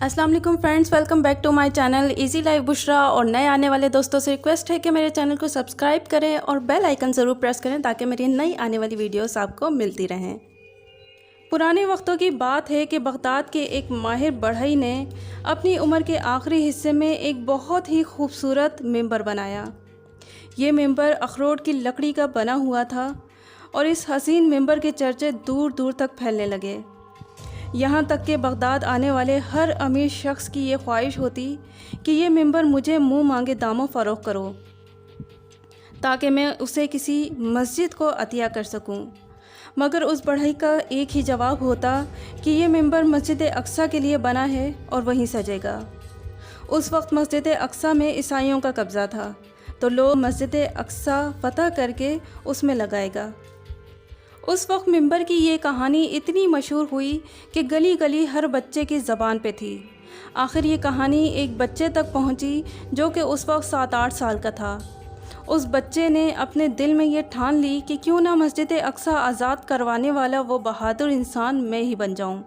अस्सलाम वालेकुम friends, welcome back to my channel easy life Bushra. और नए आने वाले दोस्तों से रिक्वेस्ट है कि मेरे चैनल को सब्सक्राइब करें और बेल आइकन ज़रूर प्रेस करें ताकि मेरी नई आने वाली वीडियोस आपको मिलती रहें। पुराने वक्तों की बात है कि बगदाद के एक माहिर बढ़ई ने अपनी उम्र के आखिरी हिस्से में एक बहुत ही खूबसूरत मिंबर बनाया। ये मिंबर अखरोट की लकड़ी का बना हुआ था और इस हसीन मिंबर के चर्चे दूर दूर तक फैलने लगे। यहाँ तक कि बगदाद आने वाले हर अमीर शख्स की ये ख्वाहिश होती कि ये मिंबर मुझे मुंह मांगे दामों फ़रोख्त करो ताकि मैं उसे किसी मस्जिद को अतिया कर सकूं। मगर उस बढ़ई का एक ही जवाब होता कि ये मिंबर मस्जिद अक्सा के लिए बना है और वहीं सजेगा। उस वक्त मस्जिद अक्सा में ईसाइयों का कब्ज़ा था, तो लोग मस्जिद अक्सा फ़तह करके उसमें लगाएगा। उस वक्त मिंबर की ये कहानी इतनी मशहूर हुई कि गली गली हर बच्चे की ज़बान पे थी। आखिर ये कहानी एक बच्चे तक पहुंची जो कि उस वक्त 7-8 साल का था। उस बच्चे ने अपने दिल में ये ठान ली कि क्यों ना मस्जिद अक्सा आज़ाद करवाने वाला वो बहादुर इंसान मैं ही बन जाऊं।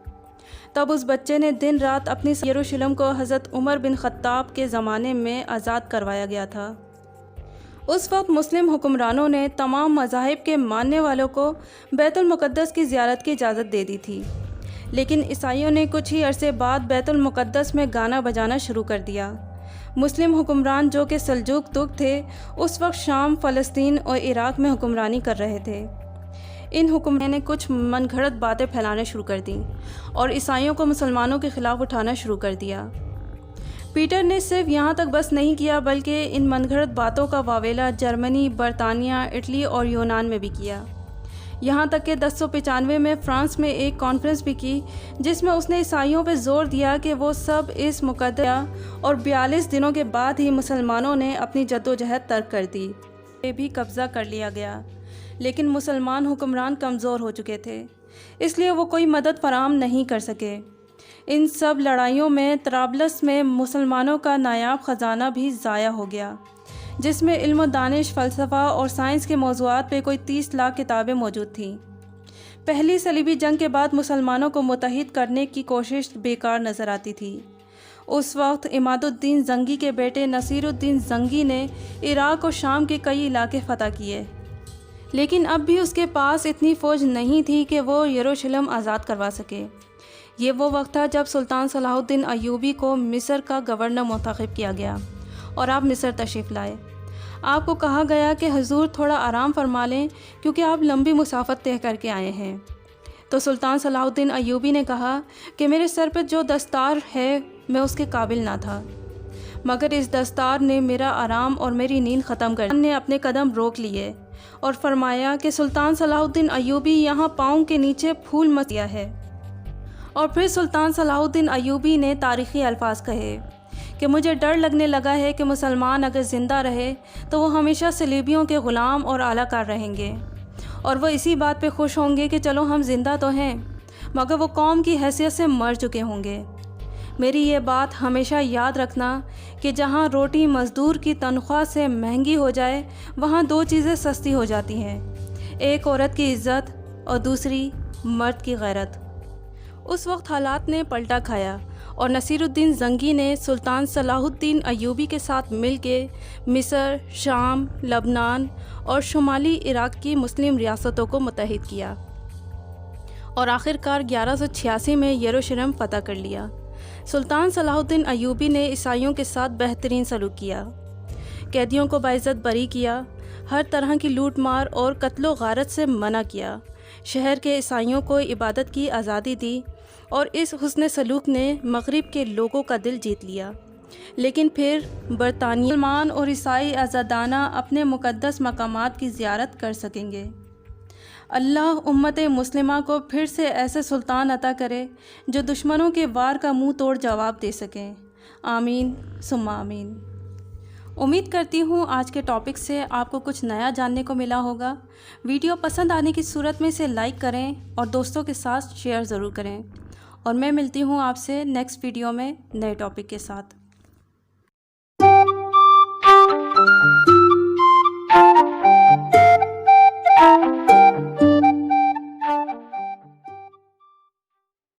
तब उस बच्चे ने दिन रात अपनी यरूशलेम को हज़रत उमर बिन ख़त्ताब के ज़माने में आज़ाद करवाया गया था। उस वक्त मुस्लिम हुक्मरानों ने तमाम मज़ाहिब के मानने वालों को बैतुल मुक़द्दस की ज़ियारत की इजाज़त दे दी थी, लेकिन ईसाइयों ने कुछ ही अरसे बाद बैतुल मुक़द्दस में गाना बजाना शुरू कर दिया। मुस्लिम हुक्मरान जो कि सल्जूक तुर्क थे उस वक्त शाम, फ़लस्तीन और इराक़ में हुक्मरानी कर रहे थे। इन हुक्मरानों ने कुछ मनगढ़ंत बातें फैलाना शुरू कर दी और ईसाइयों को मुसलमानों के ख़िलाफ़ उठाना शुरू कर दिया। पीटर ने सिर्फ यहाँ तक बस नहीं किया बल्कि इन मनगढ़ंत बातों का वावेला जर्मनी, बरतानिया, इटली और यूनान में भी किया। यहाँ तक कि 1095 में फ़्रांस में एक कॉन्फ्रेंस भी की जिसमें उसने ईसाइयों पर ज़ोर दिया कि वो सब इस मुक़द्दस और 42 दिनों के बाद ही मुसलमानों ने अपनी जद्दोजहद तर्क कर दी। ये भी कब्ज़ा कर लिया गया, लेकिन मुसलमान हुक्मरान कमज़ोर हो चुके थे, इसलिए वो कोई मदद फराहम नहीं कर सके। इन सब लड़ाइयों में तराबलस में मुसलमानों का नायाब ख़जाना भी ज़ाया हो गया, जिसमें इल्म दानिश, फ़लसफ़ा और साइंस के मौज़ूआत पे कोई 30 लाख किताबें मौजूद थीं। पहली सलीबी जंग के बाद मुसलमानों को मुत्तहिद करने की कोशिश बेकार नज़र आती थी। उस वक्त इमादुद्दीन ज़ंगी के बेटे नसीरुद्दीन ज़ंगी ने इराक़ और शाम के कई इलाके फ़तह किए, लेकिन अब भी उसके पास इतनी फ़ौज नहीं थी कि वो यरूशलेम आज़ाद करवा सके। ये वो वक्त था जब सुल्तान सलाहुद्दीन अय्यूबी को मिस्र का गवर्नर मुंतखब किया गया और आप मिस्र तशरीफ़ लाए। आपको कहा गया कि हुजूर थोड़ा आराम फरमा लें क्योंकि आप लंबी मुसाफत तय करके आए हैं। तो सुल्तान सलाहुद्दीन अय्यूबी ने कहा कि मेरे सर पर जो दस्तार है मैं उसके काबिल ना था, मगर इस दस्तार ने मेरा आराम और मेरी नींद ख़त्म कर दी। ने अपने कदम रोक लिए और फरमाया कि सुल्तान सलाहुद्दीन अय्यूबी यहाँ पाँव के नीचे फूल मच गया है। और फिर सुल्तान सलाहुद्दीन अय्यूबी ने तारीख़ी अल्फाज कहे कि मुझे डर लगने लगा है कि मुसलमान अगर ज़िंदा रहे तो वो हमेशा सलीबियों के ग़ुलाम और आलाकार रहेंगे और वो इसी बात पे खुश होंगे कि चलो हम ज़िंदा तो हैं, मगर वो कौम की हैसियत से मर चुके होंगे। मेरी ये बात हमेशा याद रखना कि जहाँ रोटी मज़दूर की तनख्वाह से महंगी हो जाए वहाँ दो चीज़ें सस्ती हो जाती हैं, एक औरत की इज़्ज़त और दूसरी मर्द की गैरत। उस वक्त हालात ने पलटा खाया और नसीरुद्दीन ज़ंगी ने सुल्तान सलाहुद्दीन अय्यूबी के साथ मिलके मिस्र, शाम, लबनान और शुमाली इराक़ की मुस्लिम रियासतों को मुत्तहिद किया और आखिरकार 1186 में यरूशलेम फ़तह कर लिया। सुल्तान सलाहुद्दीन अय्यूबी ने ईसाइयों के साथ बेहतरीन सलूक किया, कैदियों को बाइज़्ज़त बरी किया, हर तरह की लूट मार और कत्लो गारत से मना किया, शहर के ईसाइयों को इबादत की आज़ादी दी और इस हुस्न सलूक ने मग़रिब के लोगों का दिल जीत लिया। लेकिन फिर बरतानिया मुसलमान और ईसाई आज़ादाना अपने मुक़द्दस मकामात की ज़ियारत कर सकेंगे। अल्लाह उम्मत मुस्लिमा को फिर से ऐसे सुल्तान अता करे जो दुश्मनों के वार का मुंह तोड़ जवाब दे सकें। आमीन सुम्मा आमीन। उम्मीद करती हूँ आज के टॉपिक से आपको कुछ नया जानने को मिला होगा। वीडियो पसंद आने की सूरत में इसे लाइक करें और दोस्तों के साथ शेयर ज़रूर करें और मैं मिलती हूँ आपसे नेक्स्ट वीडियो में नए टॉपिक के साथ।